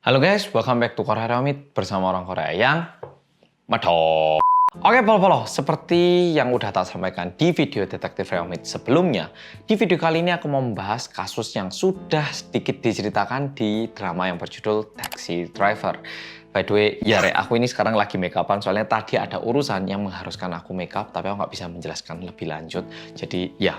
Halo guys, welcome back to Korea Remit bersama orang Korea yang medok. Oke polo-polo, seperti yang udah tak sampaikan di video Detektif Remit sebelumnya, di video kali ini aku mau membahas kasus yang sudah sedikit diceritakan di drama yang berjudul Taxi Driver. By the way, ya Re, aku ini sekarang lagi make upan soalnya tadi ada urusan yang mengharuskan aku make up, tapi aku nggak bisa menjelaskan lebih lanjut. Jadi ya,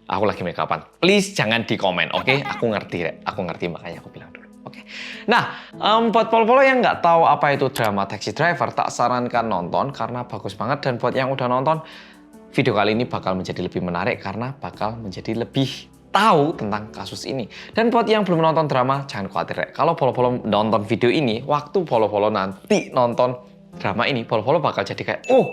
aku lagi make upan. Please jangan di komen, oke? Aku ngerti, Re. Aku ngerti makanya aku bilang dulu. Oke. Nah, buat polo-polo yang nggak tahu apa itu drama Taxi Driver, tak sarankan nonton karena bagus banget. Dan buat yang udah nonton, video kali ini bakal menjadi lebih menarik karena bakal menjadi lebih tahu tentang kasus ini. Dan buat yang belum nonton drama, jangan khawatir. Kalau polo-polo nonton video ini, waktu polo-polo nanti nonton drama ini, polo-polo bakal jadi kayak, oh,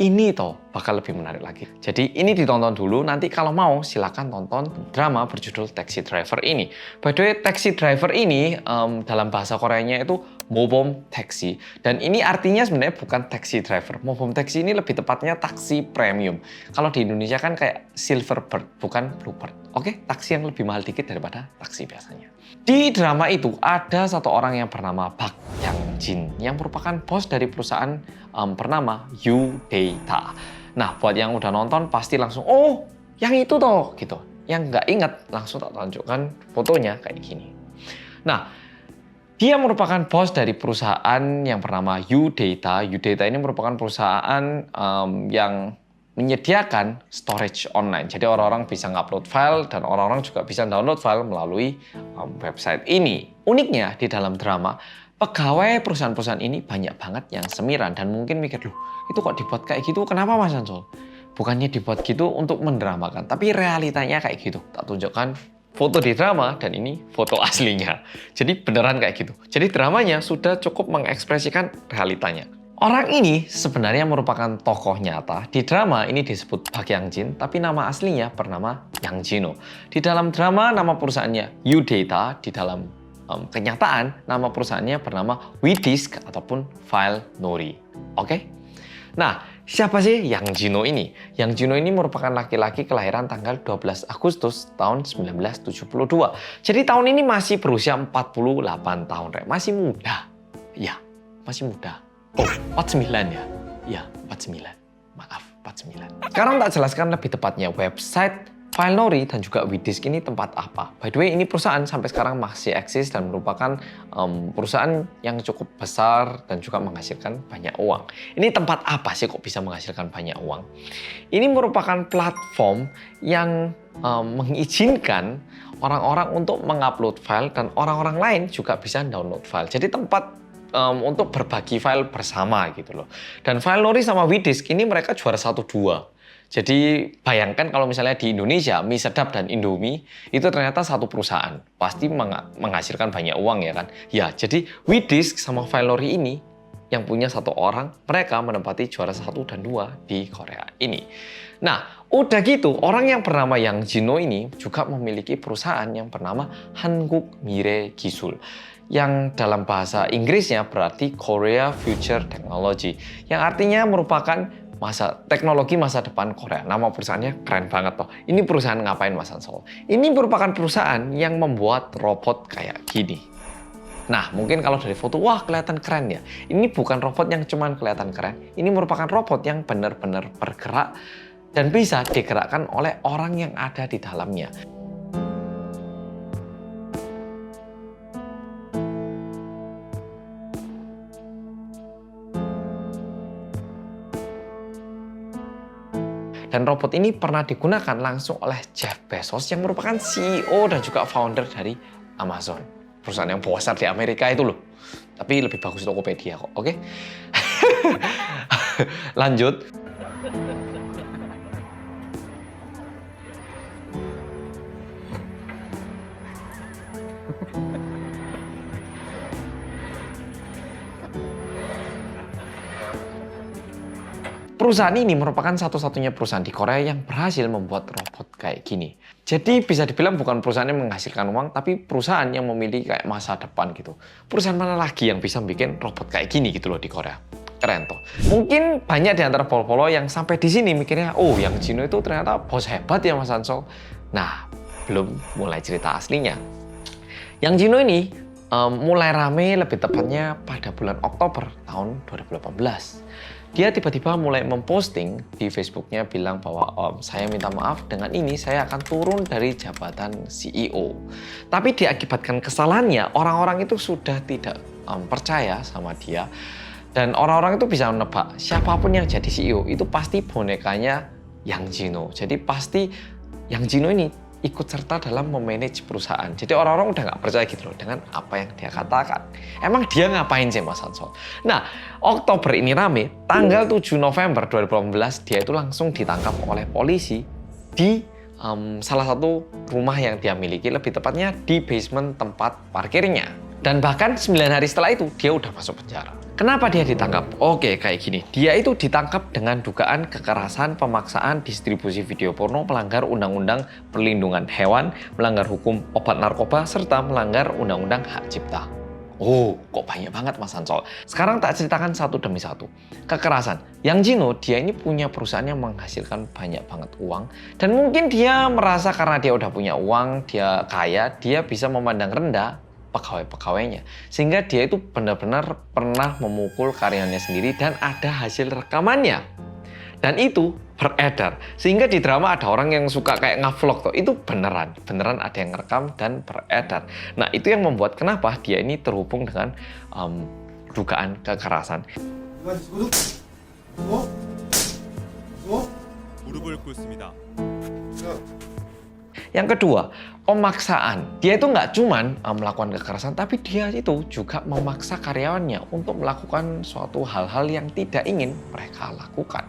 ini toh bakal lebih menarik lagi. Jadi ini ditonton dulu, nanti kalau mau silakan tonton drama berjudul Taxi Driver ini. By the way, Taxi Driver ini dalam bahasa Koreanya itu mobom taxi. Dan ini artinya sebenarnya bukan taxi driver. Mobom taxi ini lebih tepatnya taksi premium. Kalau di Indonesia kan kayak Silverbird, bukan Bluebird. Oke, taksi yang lebih mahal dikit daripada taksi biasanya. Di drama itu ada satu orang yang bernama Park Yang Jin yang merupakan bos dari perusahaan bernama Udata. Nah, buat yang udah nonton pasti langsung, oh, yang itu toh, gitu. Yang nggak inget, langsung tak tunjukkan fotonya kayak gini. Nah, dia merupakan bos dari perusahaan yang bernama Udata. Udata ini merupakan perusahaan yang menyediakan storage online. Jadi orang-orang bisa ngupload file dan orang-orang juga bisa download file melalui website ini. Uniknya di dalam drama, pegawai perusahaan-perusahaan ini banyak banget yang semiran dan mungkin mikir, loh itu kok dibuat kayak gitu, kenapa Mas Ansol? Bukannya dibuat gitu untuk mendramakan, tapi realitanya kayak gitu. Tak tunjukkan foto di drama dan ini foto aslinya. Jadi beneran kayak gitu. Jadi dramanya sudah cukup mengekspresikan realitanya. Orang ini sebenarnya merupakan tokoh nyata. Di drama ini disebut Park Yang Jin, tapi nama aslinya bernama Yang Jino. Di dalam drama nama perusahaannya Udata, di dalam kenyataan nama perusahaannya bernama WeDisk ataupun File Nori. Oke? Nah, siapa sih Yang Jino ini? Yang Jino ini merupakan laki-laki kelahiran tanggal 12 Agustus tahun 1972. Jadi tahun ini masih berusia 48 tahun, Re. Masih muda. Ya, masih muda. Oh, 49 ya? Ya, 49. Maaf, 49. Sekarang tak jelaskan lebih tepatnya website File Nori dan juga WeDisk ini tempat apa. By the way, ini perusahaan sampai sekarang masih eksis dan merupakan perusahaan yang cukup besar dan juga menghasilkan banyak uang. Ini tempat apa sih kok bisa menghasilkan banyak uang? Ini merupakan platform yang mengizinkan orang-orang untuk mengupload file dan orang-orang lain juga bisa download file. Jadi tempat untuk berbagi file bersama gitu loh. Dan File Nori sama WeDisk ini mereka juara 1-2. Jadi bayangkan kalau misalnya di Indonesia, mie sedap dan Indomie itu ternyata satu perusahaan. Pasti menghasilkan banyak uang ya kan. Ya, jadi WeDisk sama File Nori ini yang punya satu orang, mereka menempati juara 1 dan 2 di Korea ini. Nah, udah gitu, orang yang bernama Yang Jino ini juga memiliki perusahaan yang bernama Hanguk Mire Gisul. Yang dalam bahasa Inggrisnya berarti Korea Future Technology. Yang artinya merupakan teknologi masa depan Korea. Nama perusahaannya keren banget toh. Ini perusahaan ngapain Mas Ansol? Ini merupakan perusahaan yang membuat robot kayak gini. Nah, mungkin kalau dari foto, wah kelihatan keren ya. Ini bukan robot yang cuman kelihatan keren. Ini merupakan robot yang benar-benar bergerak dan bisa digerakkan oleh orang yang ada di dalamnya. Dan robot ini pernah digunakan langsung oleh Jeff Bezos yang merupakan CEO dan juga founder dari Amazon. Perusahaan yang besar di Amerika itu loh. Tapi lebih bagus Tokopedia kok, oke? Lanjut. Perusahaan ini merupakan satu-satunya perusahaan di Korea yang berhasil membuat robot kayak gini. Jadi bisa dibilang bukan perusahaan yang menghasilkan uang, tapi perusahaan yang memiliki kayak masa depan gitu. Perusahaan mana lagi yang bisa bikin robot kayak gini gitu loh di Korea. Keren tuh. Mungkin banyak di antara polo-polo yang sampai di sini mikirnya, oh yang Jino itu ternyata bos hebat ya Mas Ansol. Nah, belum mulai cerita aslinya. Yang Jino ini mulai rame lebih tepatnya pada bulan Oktober tahun 2018. Dia tiba-tiba mulai memposting di Facebooknya bilang bahwa saya minta maaf, dengan ini saya akan turun dari jabatan CEO. Tapi diakibatkan kesalahannya, orang-orang itu sudah tidak percaya sama dia. Dan orang-orang itu bisa menebak siapapun yang jadi CEO itu pasti bonekanya Yang Jino. Jadi pasti Yang Jino ini ikut serta dalam memanage perusahaan. Jadi orang-orang udah nggak percaya gitu loh dengan apa yang dia katakan. Emang dia ngapain sih Mas Ansol? Nah, Oktober ini rame, tanggal 7 November 2018 dia itu langsung ditangkap oleh polisi di salah satu rumah yang dia miliki, lebih tepatnya di basement tempat parkirnya. Dan bahkan 9 hari setelah itu dia udah masuk penjara. Kenapa dia ditangkap? Oke, kayak gini. Dia itu ditangkap dengan dugaan kekerasan, pemaksaan, distribusi video porno, melanggar Undang-Undang Perlindungan Hewan, melanggar hukum obat narkoba, serta melanggar Undang-Undang Hak Cipta. Oh, kok banyak banget Mas Ansol. Sekarang tak ceritakan satu demi satu. Kekerasan. Yang Jino, dia ini punya perusahaan yang menghasilkan banyak banget uang. Dan mungkin dia merasa karena dia udah punya uang, dia kaya, dia bisa memandang rendah pegawai-pegawainya. Sehingga dia itu benar-benar pernah memukul karyawannya sendiri dan ada hasil rekamannya. Dan itu beredar. Sehingga di drama ada orang yang suka kayak ngevlog tuh. Itu beneran ada yang rekam dan beredar. Nah, itu yang membuat kenapa dia ini terhubung dengan dugaan kekerasan. Yang kedua, pemaksaan. Dia itu nggak cuman melakukan kekerasan, tapi dia itu juga memaksa karyawannya untuk melakukan suatu hal-hal yang tidak ingin mereka lakukan.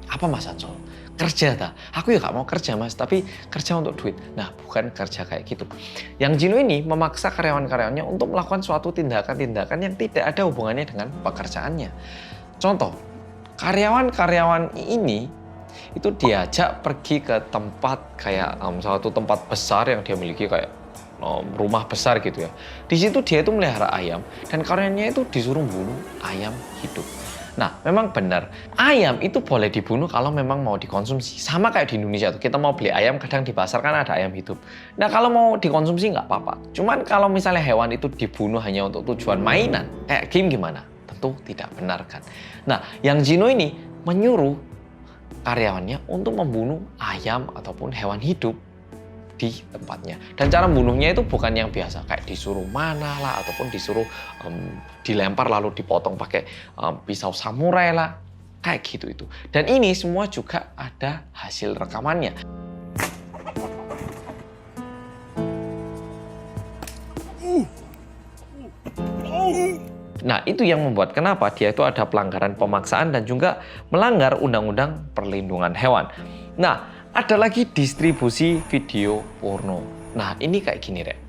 Apa Mas Ansol? Kerja tak? Aku ya nggak mau kerja Mas, tapi kerja untuk duit. Nah, bukan kerja kayak gitu. Yang Jino ini memaksa karyawan-karyawannya untuk melakukan suatu tindakan-tindakan yang tidak ada hubungannya dengan pekerjaannya. Contoh, karyawan-karyawan ini itu diajak pergi ke tempat kayak suatu tempat besar yang dia miliki kayak rumah besar gitu ya. Di situ dia itu melihara ayam dan karyanya itu disuruh bunuh ayam hidup. Nah, memang benar, ayam itu boleh dibunuh kalau memang mau dikonsumsi. Sama kayak di Indonesia tuh, kita mau beli ayam kadang di pasar kan ada ayam hidup. Nah, kalau mau dikonsumsi nggak apa-apa. Cuman kalau misalnya hewan itu dibunuh hanya untuk tujuan mainan, kayak game gimana? Tentu tidak benar kan. Nah, yang Jino ini menyuruh karyawannya untuk membunuh ayam ataupun hewan hidup di tempatnya. Dan cara membunuhnya itu bukan yang biasa, kayak disuruh mana lah, ataupun disuruh dilempar lalu dipotong pakai pisau samurai lah, kayak gitu itu. Dan ini semua juga ada hasil rekamannya. Nah, itu yang membuat kenapa dia itu ada pelanggaran pemaksaan dan juga melanggar Undang-Undang Perlindungan Hewan. Nah, ada lagi distribusi video porno. Nah, ini kayak gini, Rek.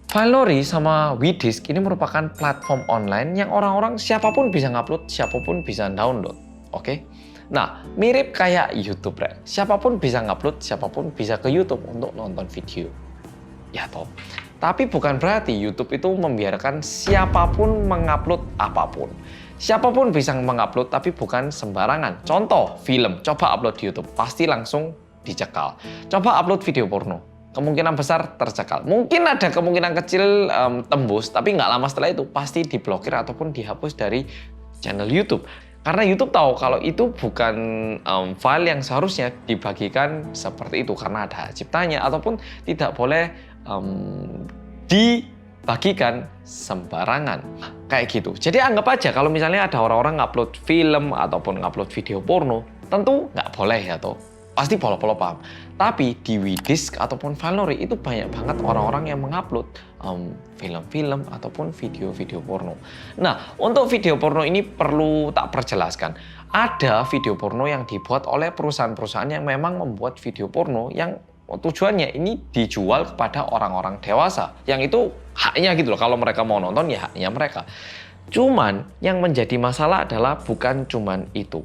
Filori sama Widisk ini merupakan platform online yang orang-orang siapapun bisa ngupload, siapapun bisa download. Oke? Nah, mirip kayak YouTube, Rek. Siapapun bisa ngupload, siapapun bisa ke YouTube untuk nonton video. Ya toh. Tapi bukan berarti YouTube itu membiarkan siapapun mengupload apapun. Siapapun bisa mengupload, tapi bukan sembarangan. Contoh, film, coba upload di YouTube, pasti langsung dicekal. Coba upload video porno, kemungkinan besar tercekal. Mungkin ada kemungkinan kecil tembus, tapi nggak lama setelah itu pasti diblokir ataupun dihapus dari channel YouTube. Karena YouTube tahu kalau itu bukan file yang seharusnya dibagikan seperti itu, karena ada hak ciptanya, ataupun tidak boleh dibagikan sembarangan. Kayak gitu. Jadi anggap aja kalau misalnya ada orang-orang ngupload film ataupun ngupload video porno, tentu nggak boleh ya toh. Pasti polo-polo paham. Tapi di Widisk ataupun Filori itu banyak banget orang-orang yang mengupload film-film ataupun video-video porno. Nah, untuk video porno ini perlu tak perjelaskan. Ada video porno yang dibuat oleh perusahaan-perusahaan yang memang membuat video porno yang tujuannya ini dijual kepada orang-orang dewasa. Yang itu haknya gitu loh. Kalau mereka mau nonton ya haknya mereka. Cuman yang menjadi masalah adalah bukan cuman itu.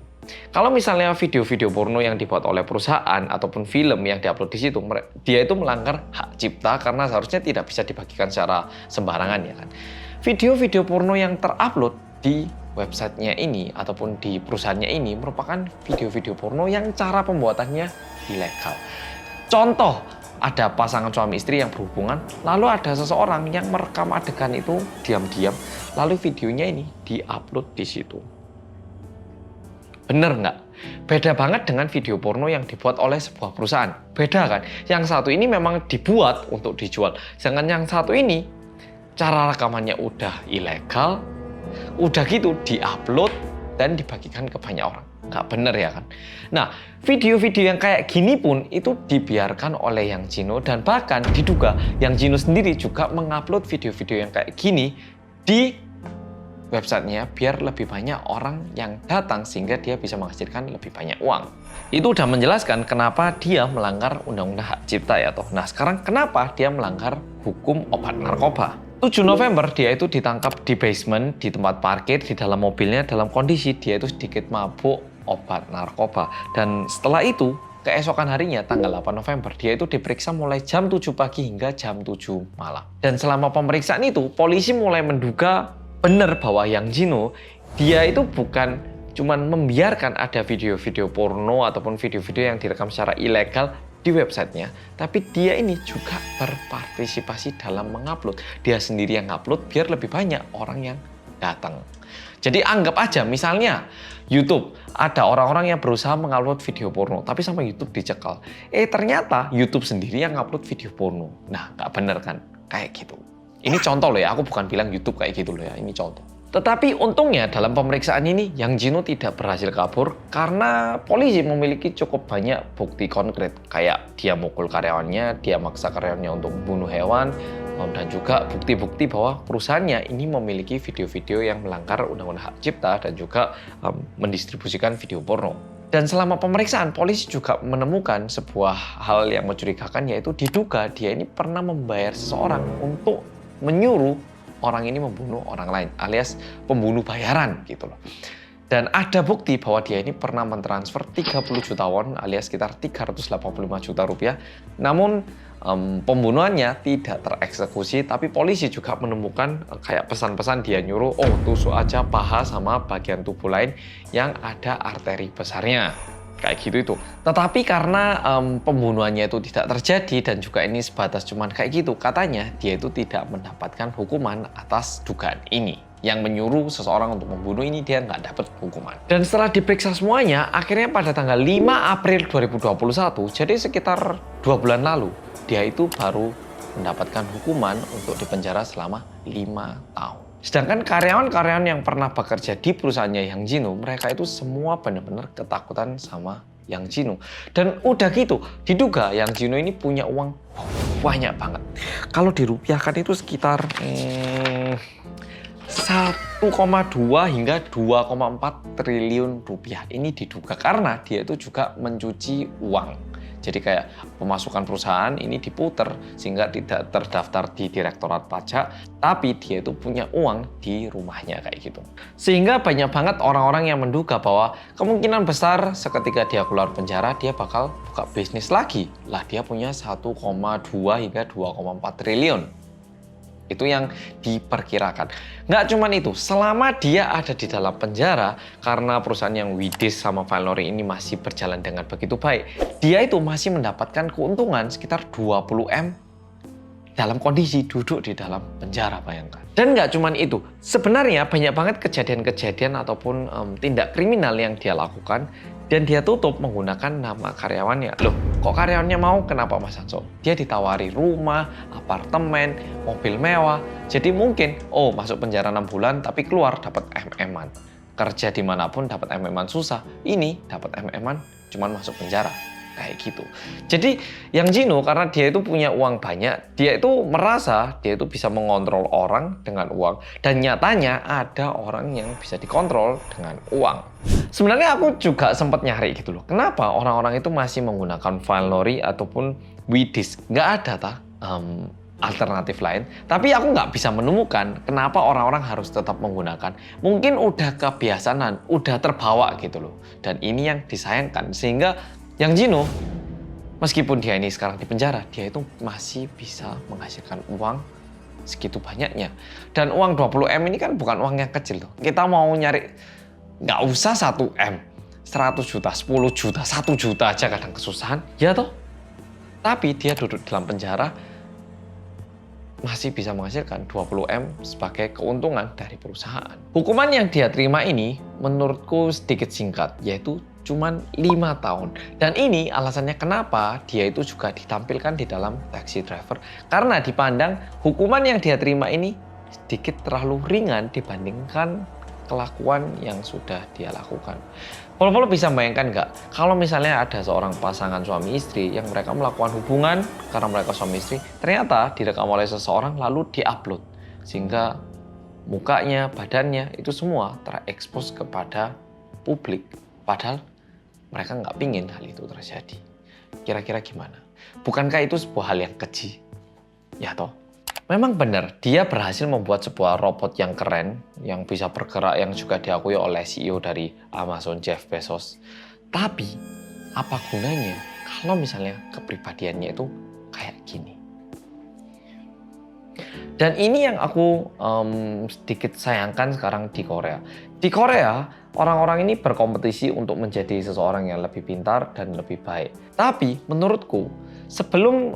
Kalau misalnya video-video porno yang dibuat oleh perusahaan ataupun film yang diupload di situ, dia itu melanggar hak cipta karena seharusnya tidak bisa dibagikan secara sembarangan ya kan. Video-video porno yang terupload di websitenya ini ataupun di perusahaannya ini merupakan video-video porno yang cara pembuatannya ilegal. Contoh, ada pasangan suami istri yang berhubungan, lalu ada seseorang yang merekam adegan itu diam-diam, lalu videonya ini diupload di situ. Bener nggak? Beda banget dengan video porno yang dibuat oleh sebuah perusahaan. Beda kan? Yang satu ini memang dibuat untuk dijual. Sedangkan yang satu ini, cara rekamannya udah ilegal, udah gitu diupload dan dibagikan ke banyak orang. Nggak bener ya kan? Nah, video-video yang kayak gini pun itu dibiarkan oleh Yang Jino dan bahkan diduga Yang Jino sendiri juga mengupload video-video yang kayak gini di websitenya biar lebih banyak orang yang datang sehingga dia bisa menghasilkan lebih banyak uang. Itu udah menjelaskan kenapa dia melanggar Undang-Undang Hak Cipta ya toh. Nah, sekarang kenapa dia melanggar hukum obat narkoba? 7 November dia itu ditangkap di basement, di tempat parkir, di dalam mobilnya dalam kondisi dia itu sedikit mabuk obat narkoba. Dan setelah itu, keesokan harinya tanggal 8 November, dia itu diperiksa mulai jam 7 pagi hingga jam 7 malam. Dan selama pemeriksaan itu, polisi mulai menduga benar bahwa Yang Jino, dia itu bukan cuman membiarkan ada video-video porno ataupun video-video yang direkam secara ilegal di websitenya, tapi dia ini juga berpartisipasi dalam mengupload. Dia sendiri yang upload biar lebih banyak orang yang datang. Jadi anggap aja misalnya YouTube, ada orang-orang yang berusaha mengupload video porno, tapi sama YouTube dicekal. Ternyata YouTube sendiri yang upload video porno. Nah, nggak bener kan? Kayak gitu. Ini contoh loh ya, aku bukan bilang YouTube kayak gitu loh ya, ini contoh. Tetapi untungnya dalam pemeriksaan ini Yang Jino tidak berhasil kabur karena polisi memiliki cukup banyak bukti konkret. Kayak dia mukul karyawannya, dia maksa karyawannya untuk membunuh hewan, dan juga bukti-bukti bahwa perusahaannya ini memiliki video-video yang melanggar Undang-Undang Hak Cipta dan juga mendistribusikan video porno. Dan selama pemeriksaan, polisi juga menemukan sebuah hal yang mencurigakan, yaitu diduga dia ini pernah membayar seseorang untuk menyuruh orang ini membunuh orang lain, alias pembunuh bayaran gitu loh. Dan ada bukti bahwa dia ini pernah mentransfer 30 juta won alias sekitar 385 juta rupiah. Namun pembunuhannya tidak tereksekusi, tapi polisi juga menemukan kayak pesan-pesan dia nyuruh, tusuk aja paha sama bagian tubuh lain yang ada arteri besarnya. Kayak gitu itu. Tetapi karena pembunuhannya itu tidak terjadi dan juga ini sebatas cuman kayak gitu, katanya dia itu tidak mendapatkan hukuman atas dugaan ini. Yang menyuruh seseorang untuk membunuh ini dia nggak dapat hukuman. Dan setelah diperiksa semuanya, akhirnya pada tanggal 5 April 2021, jadi sekitar 2 bulan lalu, dia itu baru mendapatkan hukuman untuk dipenjara selama 5 tahun. Sedangkan karyawan-karyawan yang pernah bekerja di perusahaannya Yang Jino, mereka itu semua benar-benar ketakutan sama Yang Jino. Dan udah gitu, diduga Yang Jino ini punya uang banyak banget. Kalau dirupiahkan itu sekitar 1,2 hingga 2,4 triliun rupiah. Ini diduga karena dia itu juga mencuci uang. Jadi kayak pemasukan perusahaan ini diputer sehingga tidak terdaftar di Direktorat Pajak, tapi dia itu punya uang di rumahnya kayak gitu. Sehingga banyak banget orang-orang yang menduga bahwa kemungkinan besar seketika dia keluar penjara, dia bakal buka bisnis lagi. Lah dia punya 1,2 hingga 2,4 triliun. Itu yang diperkirakan. Nggak cuman itu, selama dia ada di dalam penjara, karena perusahaan yang Widis sama Valinori ini masih berjalan dengan begitu baik, dia itu masih mendapatkan keuntungan sekitar 20M dalam kondisi duduk di dalam penjara, bayangkan. Dan nggak cuman itu, sebenarnya banyak banget kejadian-kejadian ataupun tindak kriminal yang dia lakukan, dan dia tutup menggunakan nama karyawannya. Loh, kok karyawannya mau? Kenapa Mas Hanso? Dia ditawari rumah, apartemen, mobil mewah. Jadi mungkin, masuk penjara 6 bulan tapi keluar dapat MM-an. Kerja dimanapun dapat MM-an susah. Ini dapat MM-an cuman masuk penjara. Kayak gitu. Jadi Yang Jino karena dia itu punya uang banyak, dia itu merasa dia itu bisa mengontrol orang dengan uang. Dan nyatanya ada orang yang bisa dikontrol dengan uang. Sebenarnya aku juga sempat nyari gitu loh. Kenapa orang-orang itu masih menggunakan Valinori ataupun Widis? Nggak ada alternatif lain. Tapi aku nggak bisa menemukan kenapa orang-orang harus tetap menggunakan. Mungkin udah kebiasaan, udah terbawa gitu loh. Dan ini yang disayangkan. Sehingga Yang Jino, meskipun dia ini sekarang di penjara, dia itu masih bisa menghasilkan uang segitu banyaknya. Dan uang 20M ini kan bukan uang yang kecil tuh. Kita mau nyari, nggak usah 1M, 100 juta, 10 juta, 1 juta aja kadang kesusahan. Ya toh? Tapi dia duduk dalam penjara masih bisa menghasilkan 20M sebagai keuntungan dari perusahaan. Hukuman yang dia terima ini menurutku sedikit singkat, yaitu cuman 5 tahun. Dan ini alasannya kenapa dia itu juga ditampilkan di dalam Taxi Driver. Karena dipandang hukuman yang dia terima ini sedikit terlalu ringan dibandingkan kelakuan yang sudah dia lakukan. Polo-polo bisa bayangkan nggak, kalau misalnya ada seorang pasangan suami istri yang mereka melakukan hubungan karena mereka suami istri, ternyata direkam oleh seseorang lalu diupload. Sehingga mukanya, badannya, itu semua terekspos kepada publik. Padahal mereka nggak pingin hal itu terjadi. Kira-kira gimana? Bukankah itu sebuah hal yang keji? Ya toh? Memang benar, dia berhasil membuat sebuah robot yang keren, yang bisa bergerak, yang juga diakui oleh CEO dari Amazon, Jeff Bezos. Tapi, apa gunanya kalau misalnya kepribadiannya itu kayak gini? Dan ini yang aku sedikit sayangkan sekarang di Korea. Di Korea, orang-orang ini berkompetisi untuk menjadi seseorang yang lebih pintar dan lebih baik. Tapi menurutku, sebelum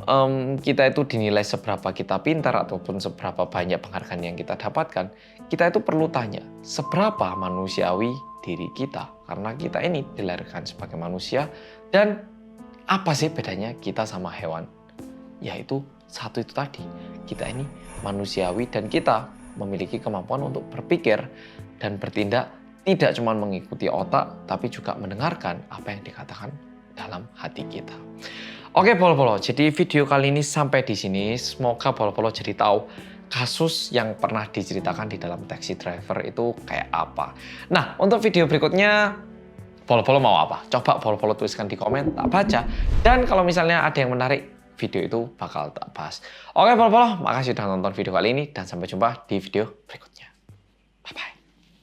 kita itu dinilai seberapa kita pintar ataupun seberapa banyak penghargaan yang kita dapatkan, kita itu perlu tanya, seberapa manusiawi diri kita? Karena kita ini dilahirkan sebagai manusia, dan apa sih bedanya kita sama hewan? Yaitu satu itu tadi, kita ini manusiawi dan kita memiliki kemampuan untuk berpikir dan bertindak tidak cuma mengikuti otak, tapi juga mendengarkan apa yang dikatakan dalam hati kita. Oke Polo-Polo, jadi video kali ini sampai di sini. Semoga Polo-Polo jadi tahu kasus yang pernah diceritakan di dalam Taxi Driver itu kayak apa. Nah, untuk video berikutnya, Polo-Polo mau apa? Coba Polo-Polo tuliskan di komen, tak baca. Dan kalau misalnya ada yang menarik, video itu bakal tak bahas. Oke Polo-Polo, makasih sudah nonton video kali ini dan sampai jumpa di video berikutnya.